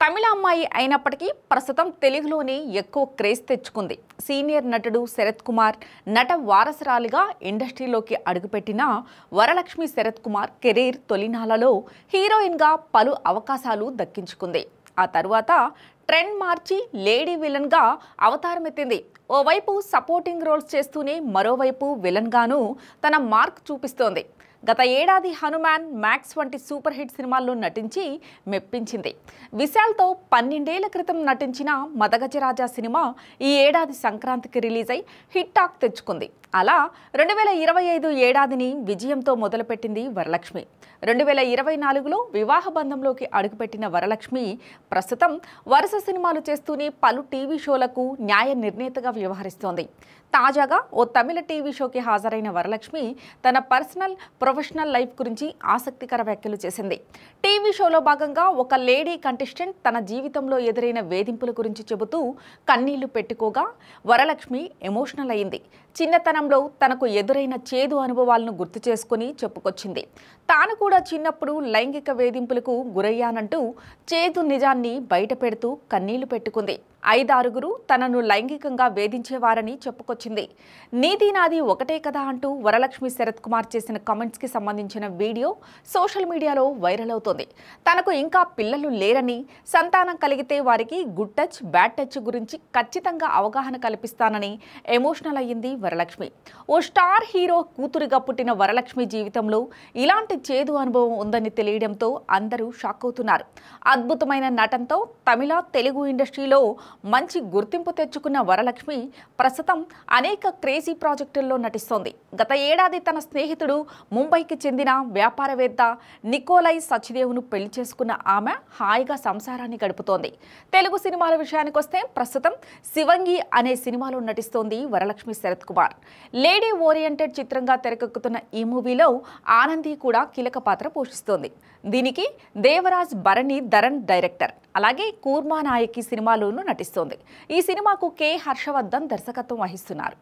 తమిళ అమ్మాయి అయినప్పటికీ ప్రస్తుతం తెలుగులోనే ఎక్కువ క్రేజ్ తెచ్చుకుంది. సీనియర్ నటుడు శరత్ కుమార్ నట వారసురాలిగా ఇండస్ట్రీలోకి అడుగుపెట్టిన వరలక్ష్మి శరత్ కుమార్ కెరీర్ తొలినాళ్లలో హీరోయిన్గా పలు అవకాశాలు దక్కించుకుంది. ఆ తర్వాత ట్రెండ్ మార్చి లేడీ విలన్గా అవతారమెత్తింది. ఓవైపు సపోర్టింగ్ రోల్స్ చేస్తూనే మరోవైపు విలన్గాను తన మార్క్ చూపిస్తోంది. గత ఏడాది హనుమాన్, మ్యాక్స్ వంటి సూపర్ హిట్ సినిమాల్లో నటించి మెప్పించింది. విశాల్తో 12 ఏళ్ల క్రితం నటించిన మదగజరాజా సినిమా ఈ ఏడాది సంక్రాంతికి రిలీజ్ అయి హిట్ టాక్ తెచ్చుకుంది. అలా 2025 ఏడాదిని విజయంతో మొదలుపెట్టింది వరలక్ష్మి. 2024లో వివాహ బంధంలోకి అడుగుపెట్టిన వరలక్ష్మి ప్రస్తుతం వరుస సినిమాలు చేస్తూనే పలు టీవీ షోలకు న్యాయ నిర్ణేతగా వ్యవహరిస్తోంది. తాజాగా ఓ తమిళ టీవీ షోకి హాజరైన వరలక్ష్మి తన పర్సనల్, ప్రొఫెషనల్ లైఫ్ గురించి ఆసక్తికర వ్యాఖ్యలు చేసింది. టీవీ షోలో భాగంగా ఒక లేడీ కంటెస్టెంట్ తన జీవితంలో ఎదురైన వేధింపుల గురించి చెబుతూ కన్నీళ్లు పెట్టుకోగా వరలక్ష్మి ఎమోషనల్ అయింది. చిన్నతనంలో తనకు ఎదురైన చేదు అనుభవాలను గుర్తు చేసుకుని చెప్పుకొచ్చింది. తాను కూడా చిన్నప్పుడు లైంగిక వేధింపులకు గురయ్యానంటూ చేదు నిజాన్ని బయట పెడుతూ కన్నీళ్లు పెట్టుకుంది. 5-6 తనను లైంగికంగా వేధించేవారని చెప్పుకొచ్చింది. నీది నాది ఒకటే కదా అంటూ వరలక్ష్మి శరత్ కుమార్ చేసిన కామెంట్స్కి సంబంధించిన వీడియో సోషల్ మీడియాలో వైరల్ అవుతోంది. తనకు ఇంకా పిల్లలు లేరని, సంతానం కలిగితే వారికి గుడ్ టచ్, బ్యాడ్ టచ్ గురించి ఖచ్చితంగా అవగాహన కల్పిస్తానని ఎమోషనల్ అయ్యింది వరలక్ష్మి. ఓ స్టార్ హీరో కూతురుగా పుట్టిన వరలక్ష్మి జీవితంలో ఇలాంటి చేదు అనుభవం ఉందని తెలియడంతో అందరూ షాక్ అవుతున్నారు. అద్భుతమైన నటనతో తమిళ, తెలుగు ఇండస్ట్రీలో మంచి గుర్తింపు తెచ్చుకున్న వరలక్ష్మి ప్రస్తుతం అనేక క్రేజీ ప్రాజెక్టుల్లో నటిస్తోంది. గత ఏడాది తన స్నేహితుడు, ముంబైకి చెందిన వ్యాపారవేత్త నికోలై సచ్దేవ్ను పెళ్లి చేసుకున్న ఆమె హాయిగా సంసారాన్ని గడుపుతోంది. తెలుగు సినిమాల విషయానికొస్తే ప్రస్తుతం శివంగి అనే సినిమాలో నటిస్తోంది వరలక్ష్మి శరత్ కుమార్. లేడీ ఓరియంటెడ్ చిత్రంగా తెరకెక్కుతున్న ఈ మూవీలో ఆనంది కూడా కీలక పాత్ర పోషిస్తోంది. దీనికి దేవరాజ్ భరణి ధరన్ డైరెక్టర్. అలాగే కూర్మా నాయకి సినిమాలోనూ నటిస్తోంది. ఈ సినిమాకు కె హర్షవర్ధన్ దర్శకత్వం వహిస్తున్నారు.